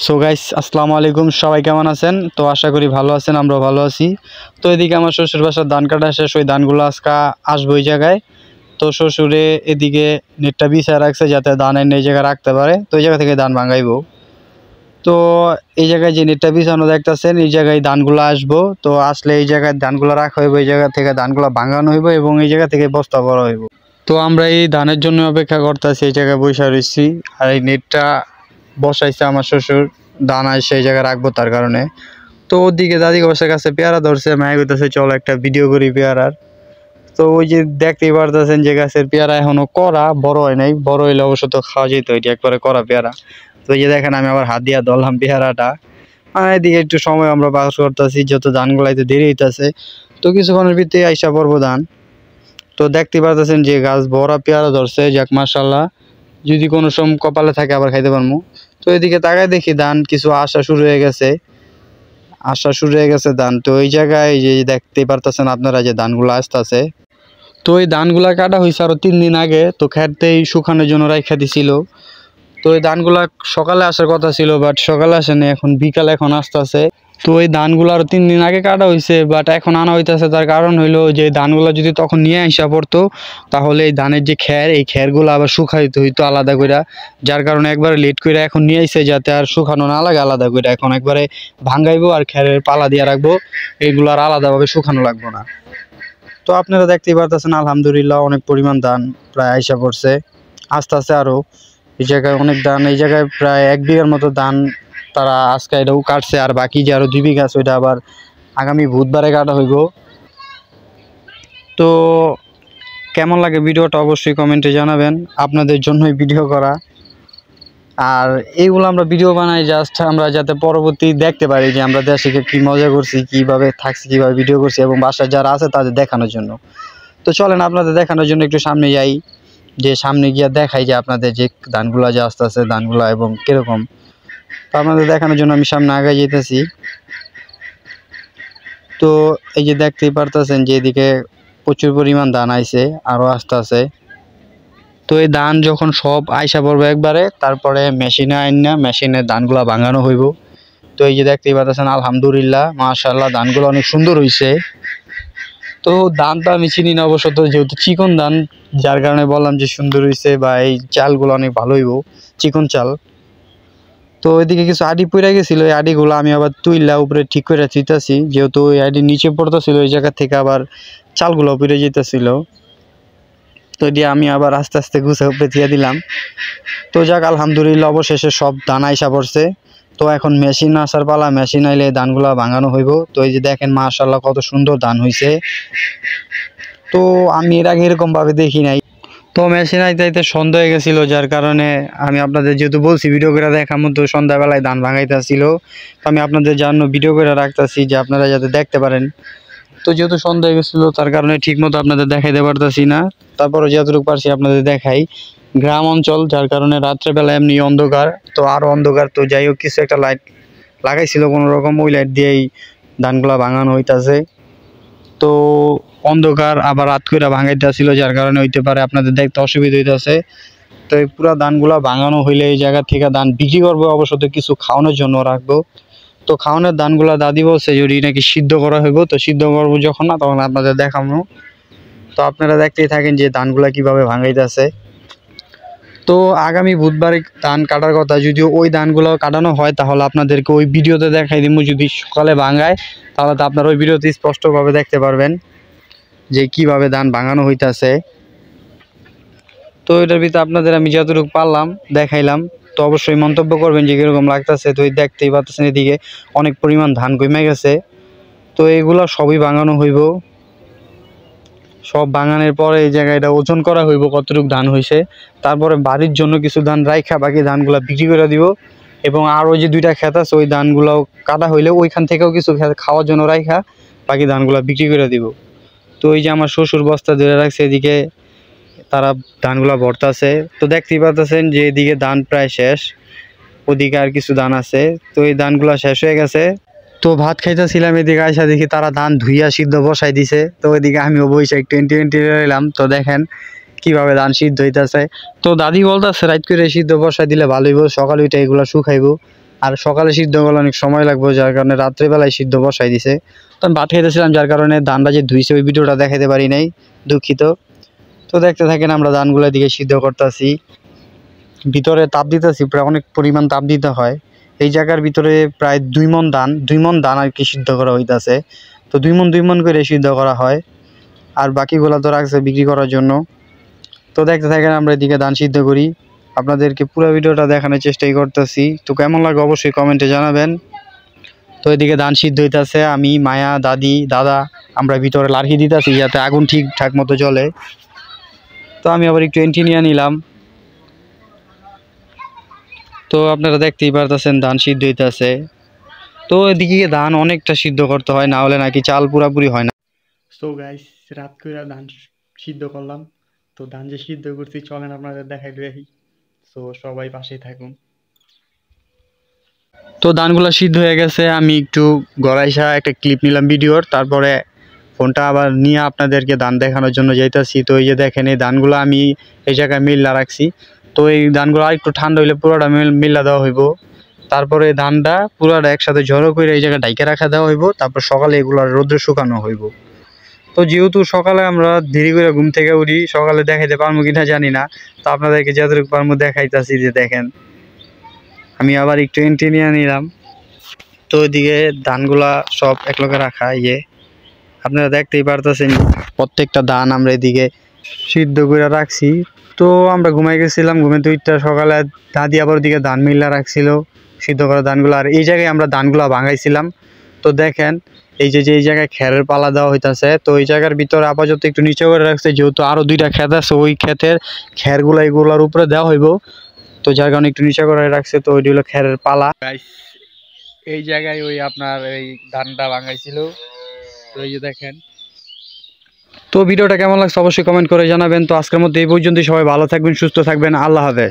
So guys আসসালামু আলাইকুম, সবাই কেমন আছেন? তো আশা করি ভালো আছেন, আমরাও ভালো আছি। তো এদিকে আমার শ্বশুর বাসার ধান কাটা শেষ, ওই ধানগুলো আজকে আসবে ওই জায়গায়। তো শ্বশুরে এদিকে নেটটা বিছায় রাখছে যাতে ধান এনে এই জায়গায় রাখতে পারে, তো এই জায়গা থেকে ধান ভাঙাইবো। তো এই জায়গায় যে নেটটা বিছানো দেখতেছেন, এই জায়গায় ধানগুলো আসবো। তো আসলে এই জায়গায় ধানগুলো রাখা হইব, এই জায়গা থেকে ধানগুলো ভাঙানো হইব এবং এই জায়গা থেকে বস্তা বড় হইব। তো আমরা এই ধানের জন্য অপেক্ষা করতেছি, এই জায়গায় বসে রয়েছি। আর এই নেটটা বসাইছে আমার শ্বশুর, দানা সেই জায়গায় রাখবো তার কারণে। তো ওদিকে দাদি বসার কাছে পেয়ারা ধরছে, মায়া করতেছে চলো একটা ভিডিও করি পেয়ারার। তো ওই যে দেখতেই পারতেছেন যে গাছের পেয়ারা এখনো করা, বড় হয় নাই। বড় হইলে অবশ্য তো খাওয়া যেত, এটি একবারে করা পেয়ারা। তো এই যে দেখেন আমি আবার হাত দিয়া ধরলাম পেয়ারাটা। আর এদিকে একটু সময় আমরা পাস করতেছি, যত ধান গুলাইতে দেরি হইতেছে। তো কিছুক্ষণের ভিতরে আইসা পড়বো ধান। তো দেখতে পারতেছেন যে গাছ ভরা পেয়ারা ধরছে, যাক মাশাআল্লাহ। যদি কোনো সময় কপালে থাকে আবার খাইতে পারবো। তো এদিকে তাকায় দেখি ধান কিছু আসা শুরু হয়ে গেছে, ধান। তো এই জায়গায় যে দেখতেই পারতেছেন আপনারা যে ধানগুলো আসতেছে। তো এই ধানগুলা কাটা হয়েছে আরো 3 দিন আগে, তো খেতেই শুকানোর জন্য রাইখা দিছিল। তো এই ধানগুলা সকালে আসার কথা ছিল, বাট সকালে আসেনি, এখন বিকালে এখন আসতেছে। তো এই ধানগুলো আরো 3 দিন আগে কাটা হয়েছে, বাট এখন আনা হইতেছে। তার কারণ হইলো যে ধানগুলো যদি তখন নিয়ে আসা পড়তো, তাহলে এই ধানের যে খ্যার, এই খ্যারগুলো আবার শুকাইতে হইতো আলাদা করে। যার কারণে একবারে লেট করে এখন নিয়ে আইছে, যাতে আর শুকানো না লাগে আলাদা করে। এখন একবারে ভাঙ্গাইবো আর খ্যারের পালা দিয়ে রাখবো, এইগুলো আর আলাদাভাবে শুকানো লাগবো না। তো আপনারা দেখতেই পারতেছেন আলহামদুলিল্লাহ অনেক পরিমাণ ধান প্রায় আইসা পড়ছে। আস্তে আস্তে আরও এই জায়গায় অনেক ধান, এই জায়গায় প্রায় 1 বিঘার মতো ধান তারা আজকে এটাও কাটছে। আর বাকি যে আরো 2 বিঘা আছে ওইটা আবার আগামী বুধবারে কাটা হইব। তো কেমন লাগে ভিডিওটা অবশ্যই কমেন্টে জানাবেন, আপনাদের জন্যই ভিডিও করা। আর এইগুলো আমরা ভিডিও বানাই জাস্ট আমরা যাতে পরবর্তী দেখতে পারি যে আমরা দেশে কি মজা করছি, কিভাবে থাকছি, কিভাবে ভিডিও করছি, এবং বাসায় যারা আছে তাদের দেখানোর জন্য। তো চলেন আপনাদের দেখানোর জন্য একটু সামনে যাই, যে সামনে গিয়ে দেখাই যে আপনাদের যে ধানগুলা যে আস্তে আস্তে ধানগুলা এবং কিরকম। তো আপনাদের দেখানোর জন্য আমি সামনে আগে যেতেছি। তো এই যে দেখতেই পারতেছেন যে এদিকে প্রচুর পরিমাণ ধান আইছে, আরও আস্তে আছে। তো এই ধান যখন সব আইসা পড়বে একবারে, তারপরে মেশিনে আইনা মেশিনে ধানগুলা ভাঙানো হইব। তো এই যে দেখতেই পাচ্ছেন আলহামদুলিল্লাহ মাশাআল্লাহ ধানগুলো অনেক সুন্দর হইছে। তো ধানটা আমি চিনি না অবশ্য, তো যেহেতু চিকন ধান, যার কারণে বললাম যে সুন্দর হইছে, বা এই চালগুলো অনেক ভালো হইব, চিকন চাল। তো এদিকে কিছু আডি পড়ে গেছিল, এই আডিগুলো আমি আবার তুইলা উপরে ঠিক করে দিতেছি, যেহেতু ওই আডি নিচে পড়তেছিল, ওই জায়গা থেকে আবার চালগুলো পড়ে যেতেছিল। তো এটি আমি আবার আস্তে আস্তে গুছে উপরে দিয়ে দিলাম। তো যাক আলহামদুলিল্লাহ অবশেষে সব ধান আইসা পড়ছে। তো এখন মেশিন আসার পালা, মেশিন আইলে ধানগুলা ভাঙানো হইব। তো এই যে দেখেন মাশাআল্লাহ কত সুন্দর ধান হইছে। তো আমি এর আগে এরকম ভাবে দেখি নাই। তো মেশিন আইতে আইতে সন্ধ্যা হয়ে গেছিল, যার কারণে আমি আপনাদের যেহেতু বলছি ভিডিও করে দেখার মতো, সন্ধ্যাবেলায় ধান ভাঙাইতেছিল। তো আমি আপনাদের জন্য ভিডিও করে রাখতেছি যে আপনারা যাতে দেখতে পারেন। তো যেহেতু সন্ধ্যা হয়ে গেছিলো, তার কারণে ঠিক মতো আপনাদের দেখাইতে পারতেছি না। তারপরে যতটুকু পারছি আপনাদের দেখাই। গ্রাম অঞ্চল, যার কারণে রাত্রেবেলা এমনি অন্ধকার, তো আরও অন্ধকার। তো যাই হোক কিছু একটা লাইট লাগাইছিল কোনো রকম, ওই লাইট দিয়েই ধানগুলা ভাঙানো হইতাছে। তো অন্ধকার আবার রাত করে ভাঙাইতে আসছিল, যার কারণে হইতে পারে আপনাদের দেখতে অসুবিধা হইতেছে। তো এই পুরা ধানগুলা ভাঙানো হইলে এই জায়গা থেকে ধান বিক্রি করবো, অবশ্যই কিছু খাওয়ানোর জন্য রাখবো। তো খাওয়ানোর ধানগুলা দাদি বলছে যদি নাকি সিদ্ধ করা হইব, তো সিদ্ধ করবো যখন না তখন আপনাদের দেখাবো। তো আপনারা দেখতেই থাকেন যে ধানগুলা কিভাবে ভাঙাইতেছে। তো আগামী বুধবারে ধান কাটার কথা, যদিও ওই ধানগুলো কাটানো হয় তাহলে আপনাদেরকে ওই ভিডিওতে দেখাই দিব। যদি সকালে ভাঙায় তাহলে তো আপনারা ওই ভিডিওতে স্পষ্টভাবে দেখতে পারবেন যে কিভাবে ধান ভাঙানো হইতাছে। তো এটার ভিতরে আপনাদের আমি যতটুকু পারলাম দেখাইলাম। তো অবশ্যই মন্তব্য করবেন যে কীরকম লাগতেছে। তো এই দেখতেই পাচ্ছেন এদিকে অনেক পরিমাণ ধান কমে গেছে। তো এগুলো সবই ভাঙানো হইব। সব ভাঙানোর পরে এই জায়গাটা ওজন করা হইব কতটুকু ধান হয়েছে। তারপরে বাড়ির জন্য কিছু ধান রাইখা বাকি ধানগুলো বিক্রি করে দিব। এবং আরও যে 2টা ক্ষেত আছে ওই ধানগুলো কাটা হইলে ওইখান থেকেও কিছু খাওয়ার জন্য রাইখা বাকি ধানগুলো বিক্রি করে দিব। তো এই যে আমার শ্বশুর বস্তা ধরে রাখছে, এদিকে তারা ধানগুলা ভরতাছে। তো দেখতেই পাচ্ছেন যে এদিকে ধান প্রায় শেষ, ওদিকে আর কিছু ধান আছে। তো এই ধানগুলা শেষ হয়ে গেছে। তো ভাত খাইতেছিলাম, এদিকে আইসা দেখি তারা ধান ধুইয়া সিদ্ধ বসাই দিছে। তো ওইদিকে আমিও বইসা একটু এন্টি রইলাম। তো দেখেন কিভাবে ধান সিদ্ধ হইতেছে। তো দাদি বলতেছে রাত করে সিদ্ধ বসাই দিলে ভালো হইব, সকালে উঠে এগুলো শুকাইব। আর সকালে সিদ্ধ করলে অনেক সময় লাগবে, যার কারণে রাত্রেবেলায় সিদ্ধ বসাই দিছে। তো আমি ভাত খাইতেছিলাম, যার কারণে ধানটা যে ধুইছে ওই ভিডিওটা দেখাতে পারি নাই, দুঃখিত। তো দেখতে থাকেন আমরা ধানগুলো দিকে সিদ্ধ করতেছি, ভিতরে তাপ দিতেছি, প্রায় অনেক পরিমাণ তাপ দিতে হয়। এই জায়গার ভিতরে প্রায় 2 মণ ধান আর কি সিদ্ধ করা হইতাছে। তো 2 মণ করে সিদ্ধ করা হয়, আর বাকিগুলো তো রাখছে বিক্রি করার জন্য। তো দেখতে থাকেন আমরা এদিকে ধান সিদ্ধ করি, আপনাদেরকে পুরো ভিডিওটা দেখানোর চেষ্টাই করতেছি। তো কেমন লাগে অবশ্যই কমেন্টে জানাবেন। তো এদিকে ধান সিদ্ধ হইতাছে, আমি, মায়া, দাদি, দাদা আমরা ভিতরে লার্কি দিতেছি যাতে আগুন ঠিকঠাক মতো জ্বলে। তো আমি আবার একটু এন্ট্রি নিয়ে নিলাম। তো আপনারা দেখতেই পারতেছেন ধান সিদ্ধ হইতাছে। তো এদিকে ধান অনেকটা সিদ্ধ করতে হয়, না হলে নাকি চাল পুরাপুরি হয় না। সো গাইস, রাত করে ধান সিদ্ধ করলাম। তো ধান যে সিদ্ধ করছি চলেন আপনাদের দেখাই দেখি। তো সবাই পাশেই থাকুন। তো ধানগুলো সিদ্ধ হয়ে গেছে, আমি একটু গড়াইসা একটা ক্লিপ নিলাম ভিডিওর, তারপরে ফোনটা আবার নিয়ে আপনাদেরকে ধান দেখানোর জন্য যাইতাছি। তো এই যে দেখেন এই ধানগুলো আমি এই জায়গায় মিল্লা রাখছি। তো এই ধানগুলো আর একটু ঠান্ডা হইলে পুরোটা মিল্লা দেওয়া হইব। তারপরে ধানটা পুরোটা একসাথে জড়ো করে এই জায়গায় ডাইকে রাখা দেওয়া হইব, তারপর সকালে এগুলো রোদ্রে শুকানো হইব। তো যেহেতু সকালে আমরা দেরি করে ঘুম থেকে উঠি, সকালে দেখাইতে পারবো কিনা জানি না, তো আপনাদেরকে যতটুকু পারবো দেখাইতেছি। যে দেখেন আমি আবার একটু এন্ট্রি নিয়ে নিলাম। তো ওইদিকে ধানগুলা সব একলগে রাখা, আপনারা দেখতেই পারতেছেন প্রত্যেকটা ধান আমরা এদিকে সিদ্ধ করে রাখছি। তো আমরা ঘুমাই গেছিলাম, ঘুমে দুইটা সকালে দাদি আবার ওদিকে ধান মিল্লা রাখছিল সিদ্ধ করা ধানগুলো, আর এই জায়গায় আমরা ধানগুলো ভাঙাইছিলাম। তো দেখেন এই যে এই জায়গায় খেরের পালা দেওয়া হইতাছে, তো এই জায়গার ভিতরে আপাতত একটু নিচে করে রাখছে, যেহেতু আরো 2টা ক্ষেত আছে, ওই ক্ষেতের খেরগুলা এগুলার উপরে দেওয়া হইব। তো যার কারণে একটু নিচে করে রাখছে। তো ওইটি হলো খেরের পালা। এই জায়গায় ওই আপনার এই ধানটা ভাঙাইছিল। তো এই যে দেখেন। তো ভিডিওটা কেমন লাগছে অবশ্যই কমেন্ট করে জানাবেন। তো আজকের মধ্যে এই পর্যন্তই, সবাই ভালো থাকবেন, সুস্থ থাকবেন, আল্লাহ হাফেজ।